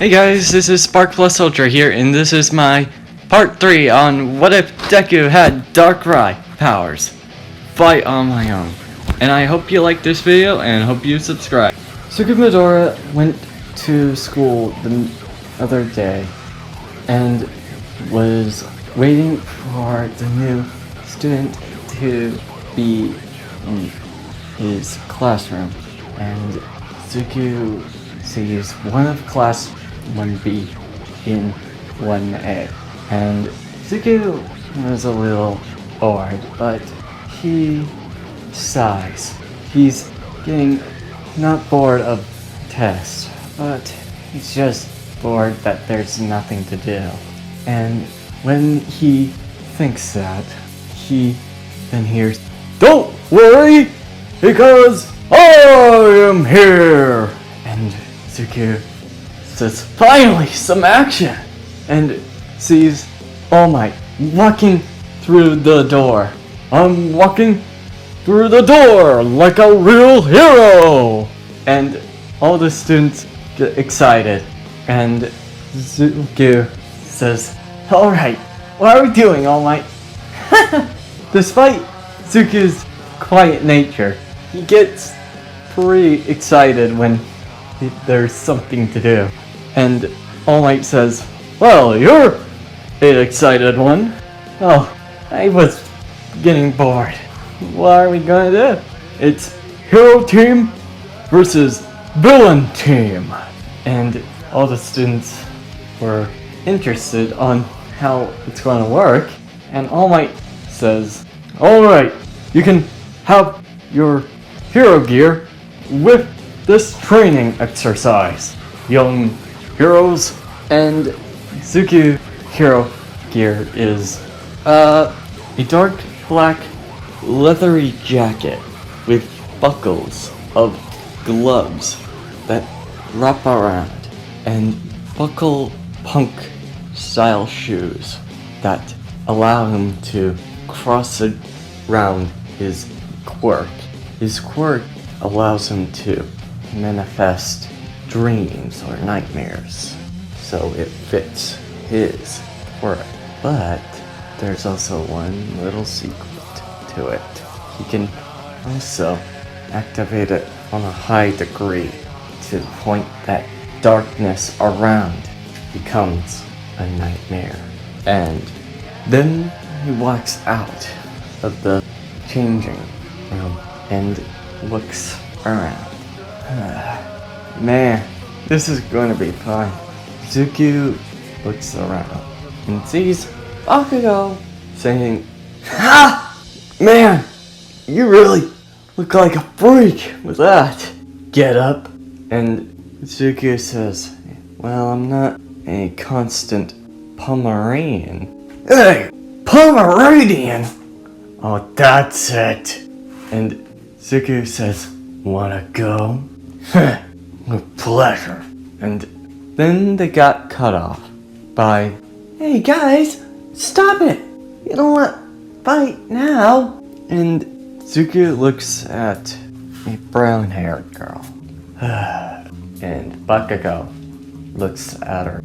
Hey guys, this is Spark Plus Ultra here, and this is my part 3 on what if Deku had Darkrai powers. Fight on my own. And I hope you like this video, and hope you subscribe. Sukumidora went to school the other day, and was waiting for the new student to be in his classroom. And Zuku sees one of class 1B in 1A. And Zuku was a little bored, but he sighs. He's getting not bored of tests, but he's just bored that there's nothing to do. And when he thinks that, he then hears, "Don't worry, because I am here!" And Zuku says, "Finally, some action!" And sees All Might walking through the door. "I'm walking through the door like a real hero!" And all the students get excited. And Zuku says, "Alright, what are we doing, All Might?" Despite Zuku's quiet nature, he gets pretty excited when there's something to do. And All Might says, "Well, you're an excited one." "Oh, I was getting bored. What are we gonna do?" "It's hero team versus villain team." And all the students were interested on how it's gonna work. And All Might says, "Alright, you can have your hero gear with this training exercise, young heroes." And Zuku hero gear is a dark black leathery jacket with buckles of gloves that wrap around, and buckle punk style shoes that allow him to cross around his quirk. His quirk allows him to manifest dreams or nightmares, so it fits his quirk. But there's also one little secret to it. He can also activate it on a high degree to the point that darkness around becomes a nightmare. And then he walks out of the changing room and looks around. Man, this is going to be fun. Zuku looks around and sees Bakugo saying, "Ha! Man, you really look like a freak with that get up." And Zuku says, "Well, I'm not a constant Pomeranian." "Hey, Pomeranian? Oh, that's it." And Zuku says, "Wanna go?" "With pleasure." And then they got cut off by, "Hey guys, stop it! You don't want to fight now." And Zuku looks at a brown-haired girl. And Bakugo looks at her.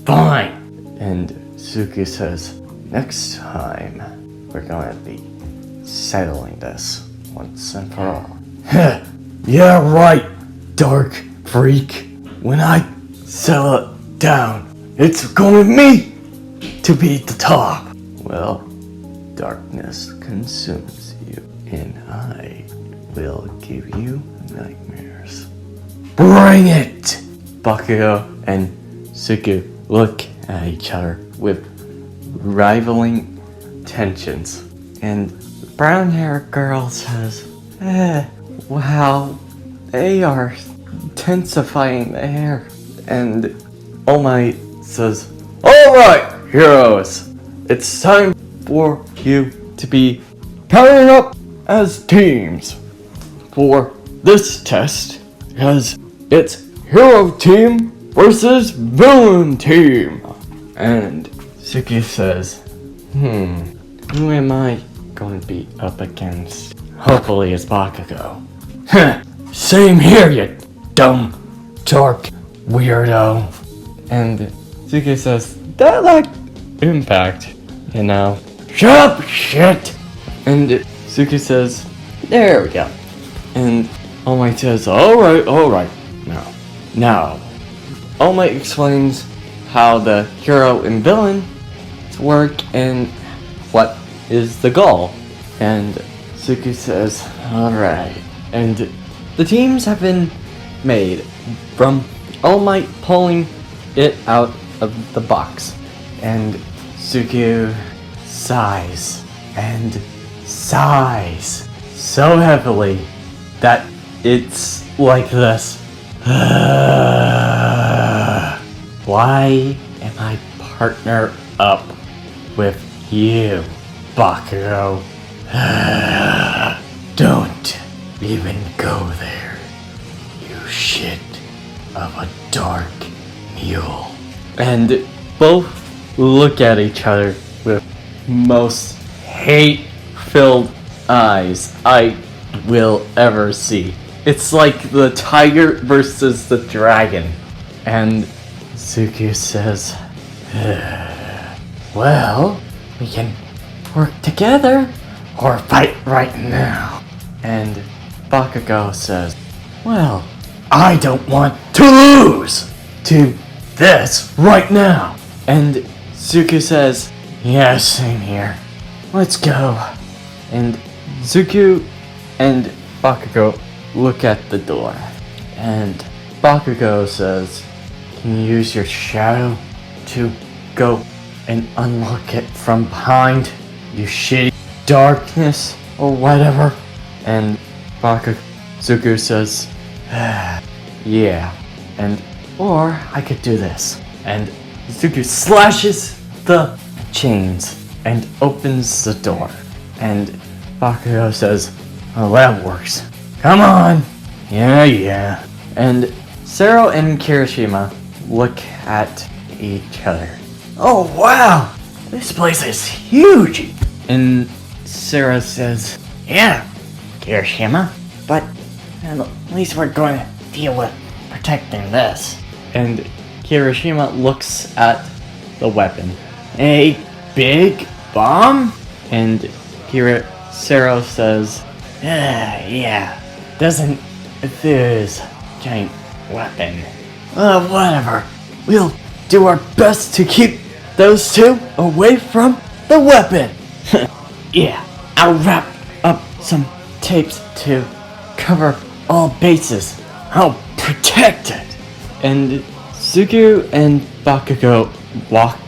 Fine." And Zuku says, "Next time, we're going to be settling this once and for all." "Yeah, right, dark freak. When I settle it down, it's going to me to be the top." "Well, darkness consumes you, and I will give you nightmares." "Bring it!" Bakugo and Zuku look at each other with rivaling tensions. And the brown-haired girl says, "Wow, they are intensifying the air." And All Might says, "Alright, heroes, it's time for you to be pairing up as teams for this test, because it's hero team versus villain team." And Zuki says, who am I going to be up against? Hopefully it's Bakugo. "Same here, you dumb dark weirdo. And Suki says, that lacked impact, you know. Shut up, shit! And Suki says, there we go. And All Might says, alright. Now, All Might explains how the hero and villain work and what is the goal. And Suki says, alright. And the teams have been made from All Might pulling it out of the box. And Suki sighs and sighs so heavily that it's like this. Why am I partner up with you, Bakugo? Don't even go there, you shit of a dark mule. And both look at each other with most hate-filled eyes I will ever see. It's like the tiger versus the dragon. And Suki says, well, we can work together or fight right now. And Bakugo says, well, I don't want to lose to this right now. And Suki says, yeah, same here. Let's go. And Zuko and Bakugo look at the door. And Bakugo says, can you use your shadow to go and unlock it from behind, you shitty darkness or whatever? And Zuko says, yeah. And, or I could do this. And Zuko slashes the chains and opens the door. And Bakugo says, oh, that works. Come on. Yeah. And Sero and Kirishima look at each other. Oh, wow. This place is huge. And Sero says, yeah, Kirishima, but at least we're going to deal with protecting this. And Kirishima looks at the weapon. A big bomb? And Sero says, yeah, doesn't enthuse giant weapon. Whatever. We'll do our best to keep those two away from the weapon. Yeah, I'll wrap up some tapes to cover all bases. I'll protect it. And Zuko and Bakugo walk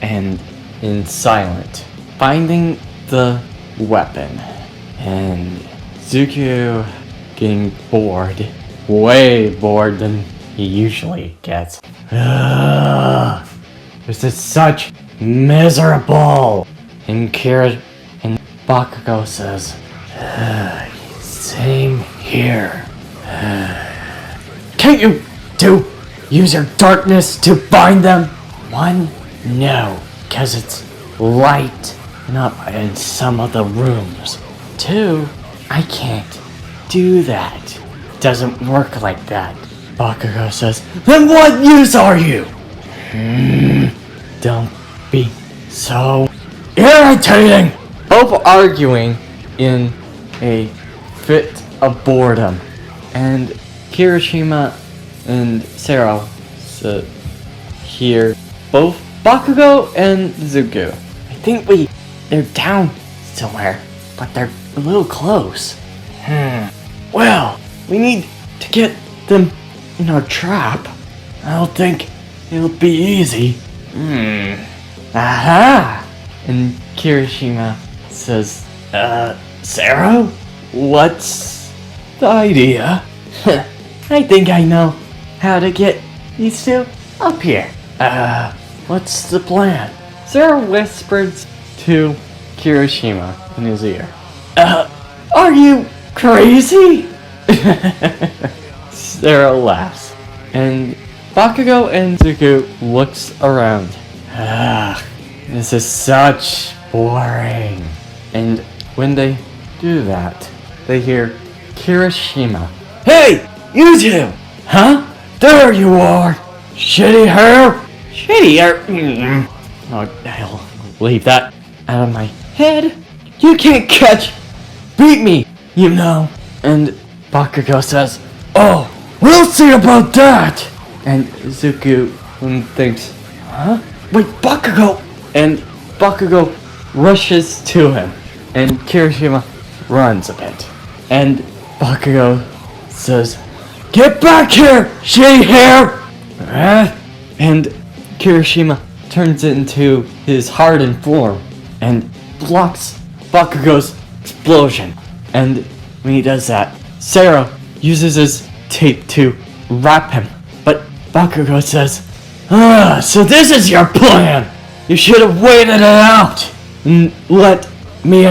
and in silent, finding the weapon. And Zuko getting bored, way bored than he usually gets. This is such miserable. And Bakugo says, same here. Can't you use your darkness to bind them? One, no, because it's light up in some of the rooms. Two, I can't do that. Doesn't work like that. Bakugo says, then what use are you? Don't be so irritating. Both arguing in a fit of boredom. And Kirishima and Sero hear both Bakugo and Zuko. I think they're down somewhere, but they're a little close. Well, we need to get them in our trap. I don't think it'll be easy. Aha! And Kirishima says, Sero? What's the idea? I think I know how to get these two up here. What's the plan? Sero whispers to Kirishima in his ear. Are you crazy? Sero laughs. And Bakugo and Zuko looks around. This is such boring. And when they do that, they hear Kirishima. Hey, you two! Huh? There you are! Shitty hair! Shitty hair? Oh, hell. Leave that out of my head. You can't beat me, you know. And Bakugo says, oh, we'll see about that! And Zuko thinks, huh? Wait, Bakugo! And Bakugo rushes to him. And Kirishima runs a bit. And Bakugo says, get back here, shitty hair! And Kirishima turns into his hardened form and blocks Bakugo's explosion. And when he does that, Sero uses his tape to wrap him. But Bakugo says, so this is your plan! You should have waited it out and let me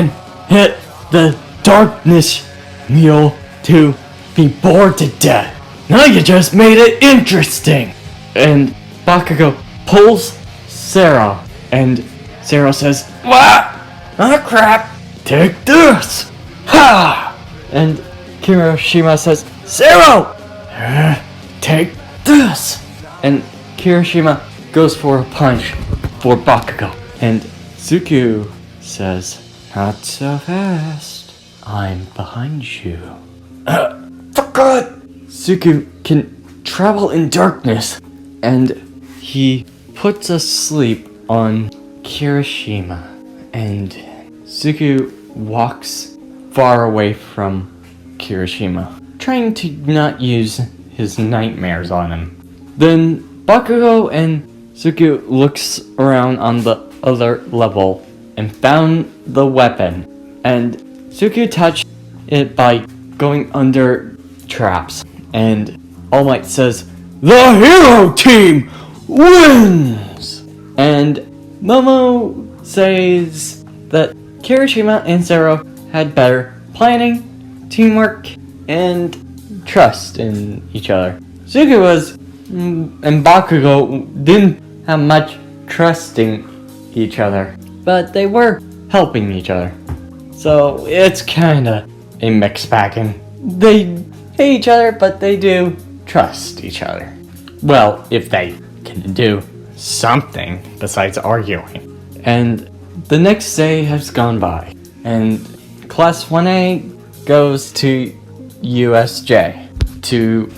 hit the darkness mule to be bored to death. Now you just made it interesting! And Bakugo pulls Sero, and Sero says, what? Oh crap! Take this! Ha! And Kirishima says, Sero! Take this! And Kirishima goes for a punch for Bakugo. And Zuko says, not so fast. I'm behind you. For God! Zuko can travel in darkness. And he puts a sleep on Kirishima. And Zuko walks far away from Kirishima, trying to not use his nightmares on him. Then Bakugo and Zuko looks around on the other level and found the weapon. And Zuko touched it by going under traps. And All Might says, the hero team wins! And Momo says that Kirishima and Sero had better planning, teamwork, and trust in each other. Zuko and Bakugo didn't have much trusting each other, but they were helping each other. So it's kinda a mixed bag, and they hate each other, but they do trust each other. Well, if they can do something besides arguing. And the next day has gone by, and Class 1A goes to USJ to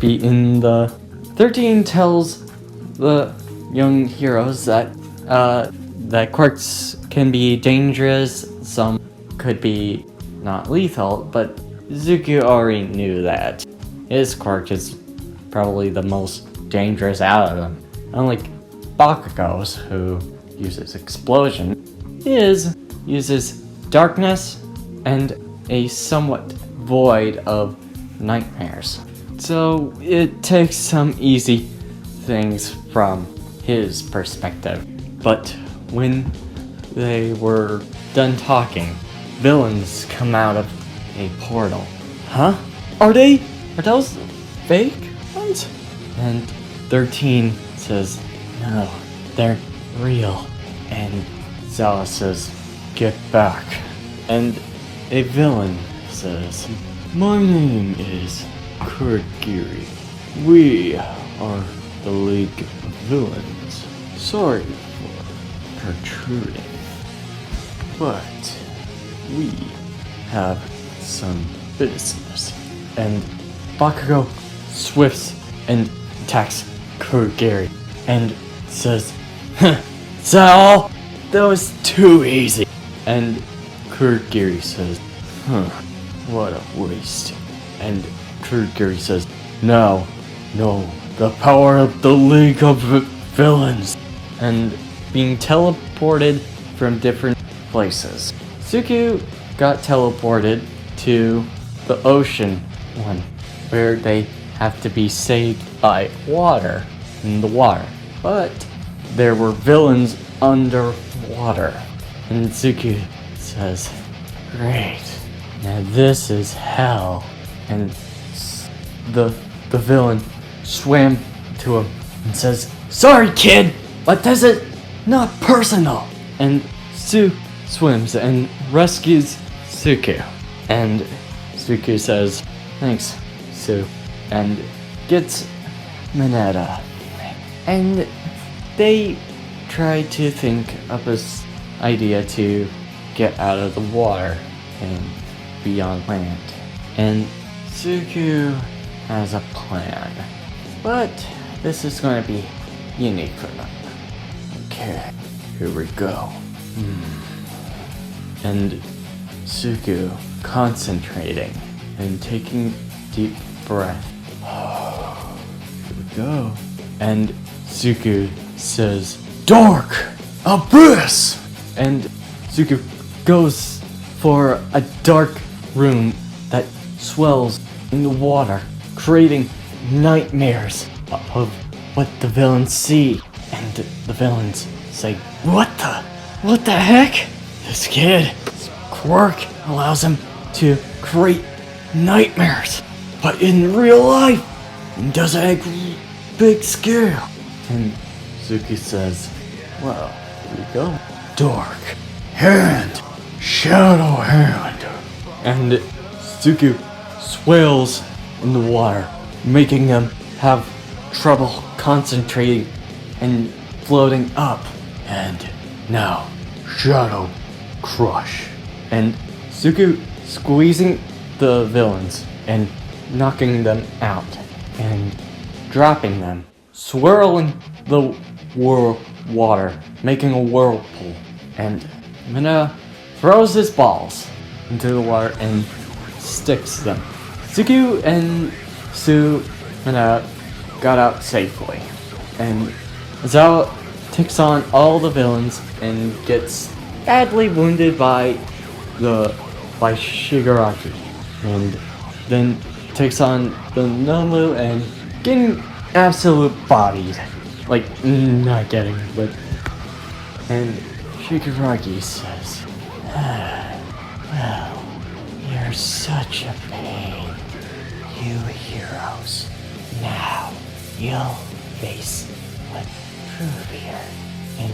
be in the 13 tells the young heroes that that quirks can be dangerous, some could be not lethal, but Zuko already knew that. His quirk is probably the most dangerous out of them. Unlike Bakugo's, who uses explosion, his uses darkness and a somewhat void of nightmares. So it takes some easy things from his perspective. But when they were done talking, villains come out of a portal. Huh? Are those fake ones? And 13 says, no, they're real. And Zala says, get back. And a villain says, my name is Kurgiri. We are the League of Villains. Sorry for protruding, but we have some business. And Bakugo swifts and attacks Kurgiri and says, is that all? That was too easy. And Kurgiri says, what a waste. And Kurgiri says, no, the power of the League of Villains. And being teleported from different places. Zuko got teleported to the ocean one, where they have to be saved by water in the water. But there were villains underwater. And Zuko says, great, now this is hell. And the villain swam to him and says, sorry kid, but this is not personal. And Sue swims and rescues Zuko. And Zuko says, thanks, Sue, and gets Mineta. And they try to think of this idea to get out of the water and be on land. And Suku has a plan. But this is going to be unique for them. Okay, here we go. And Suku concentrating and taking deep breath. Here we go. And Suku says, "Dark Abyss!" And Suku goes for a dark room that swells in the water, creating nightmares of what the villains see. And the villains say, What the heck? This kid's quirk allows him to create nightmares, but in real life, he does it at big scale. And Suki says, well, here we go. Dark Hand, Shadow Hand. And Suki swells in the water, making them have trouble concentrating and floating up. And now, Shadow Crush. And Suku squeezing the villains and knocking them out and dropping them, swirling the water, making a whirlpool. And Mina throws his balls into the water and sticks them. Suku and Mina got out safely. And Zawa takes on all the villains and gets badly wounded by Shigaraki, and then takes on the Nomu and getting absolute bodied. Like, not getting, but... And Shigaraki says, well, you're such a pain, you heroes. Now, you'll face what proved here, and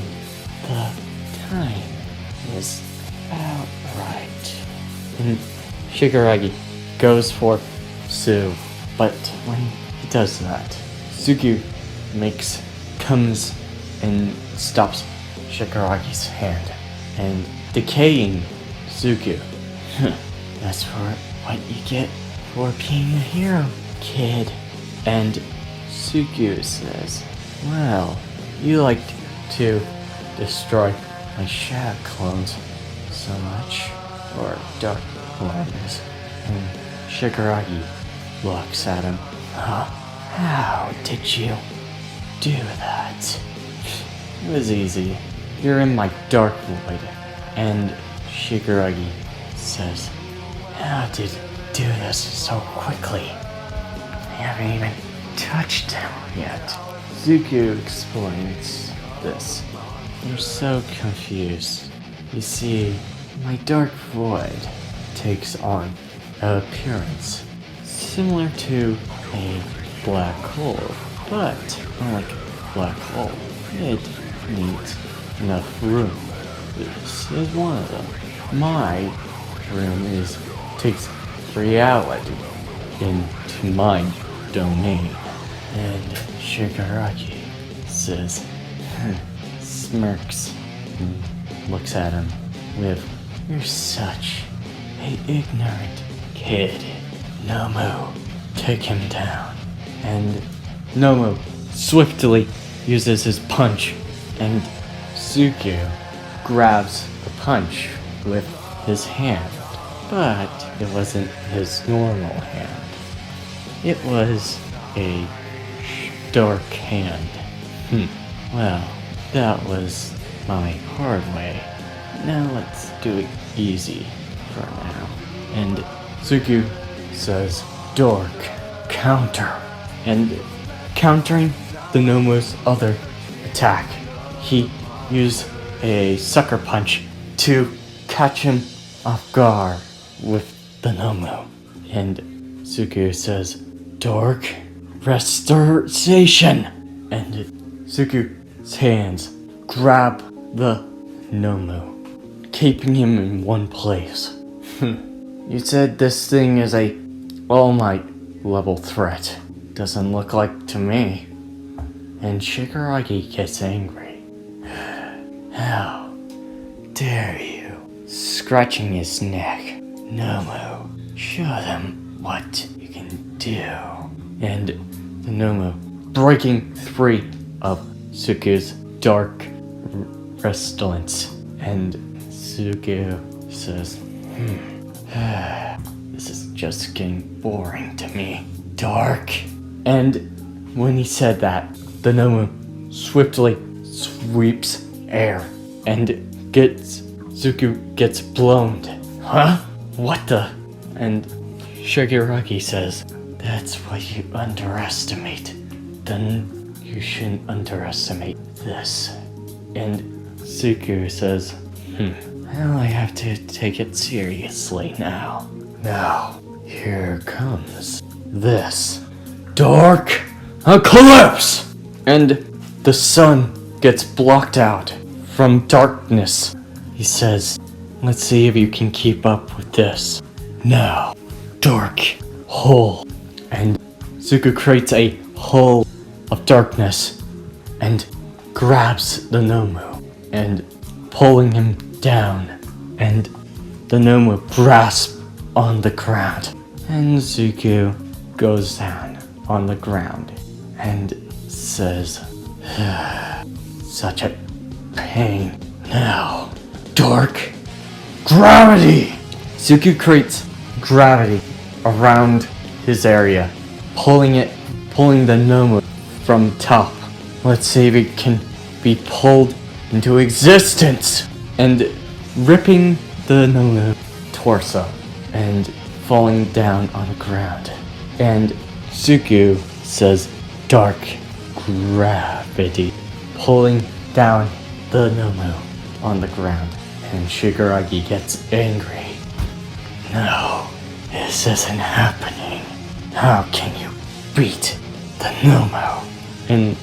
the time is about right. And Shigaraki goes for Sue, but when he does that, Suku comes and stops Shigaraki's hand, and decaying Suku. That's what you get for being a hero, kid. And Suku says, well, you like to destroy my shadow clones so much, or dark blindness. And Shigaraki looks at him. How did you do that? It was easy. You're in my dark void. And Shigaraki says, how did you do this so quickly? I haven't even touched him yet. Suku explains this. I'm so confused. You see, my dark void takes on an appearance similar to a black hole, but unlike a black hole, it needs enough room. This is one of them. My room takes reality into my domain. And Shigaraki says, smirks, and looks at him with, you're such an ignorant kid. Nomu, take him down. And Nomu swiftly uses his punch, and Suku grabs the punch with his hand. But it wasn't his normal hand. It was a dark hand. Well, that was my hard way. Now let's do it easy for now. And Suku says, dark counter. And countering the Nomu's other attack, he used a sucker punch to catch him off guard with the Nomu. And Suku says, dark restoration. And Suku's hands grab the Nomu, keeping him in one place. You said this thing is a All Might level threat. Doesn't look like to me. And Shigaraki gets angry. How dare you? Scratching his neck. Nomu, show them what you can do. And the Nomu breaking free of Suku's dark restlance. And Suku says, this is just getting boring to me. Dark. And when he said that, the Nomu swiftly sweeps air and Suku gets blown. Huh? What the? And Shigaraki says, that's what you underestimate. Then you shouldn't underestimate this. And Suku says, well, I have to take it seriously now. Now, here comes this dark eclipse! And the sun gets blocked out from darkness. He says, let's see if you can keep up with this. Now, dark hole. And Suku creates a hole of darkness and grabs the Nomu and pulling him down. And the Nomu grasps on the ground. And Suku goes down on the ground and says, such a pain. Now, dark gravity! Suku creates gravity around his area, pulling the Nomu from top. Let's see if it can be pulled into existence! And ripping the Nomu torso and falling down on the ground. And Suku says, dark gravity, pulling down the Nomu on the ground. And Shigaraki gets angry. No, this isn't happening. How can you beat the Nomu? And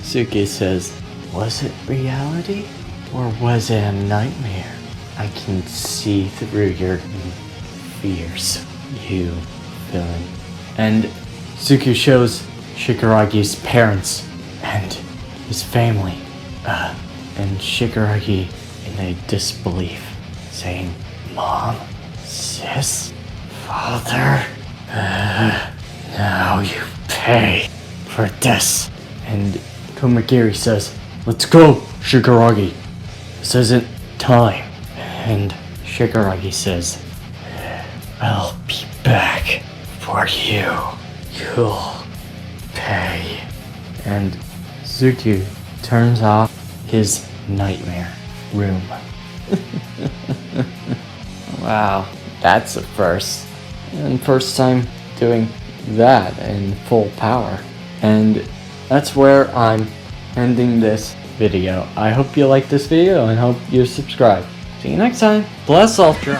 Suki says, was it reality? Or was it a nightmare? I can see through your fears, you villain. And Suki shows Shigaraki's parents and his family. And Shigaraki in a disbelief, saying, Mom, sis, father, now you pay for this. And Komagiri says, let's go, Shigaraki. This isn't time. And Shigaraki says, I'll be back for you. You'll pay. And Suki turns off his nightmare room. Wow, that's a first. And first time doing that in full power. And that's where I'm ending this video. I hope you liked this video and hope you subscribe. See you next time. Bless Ultra.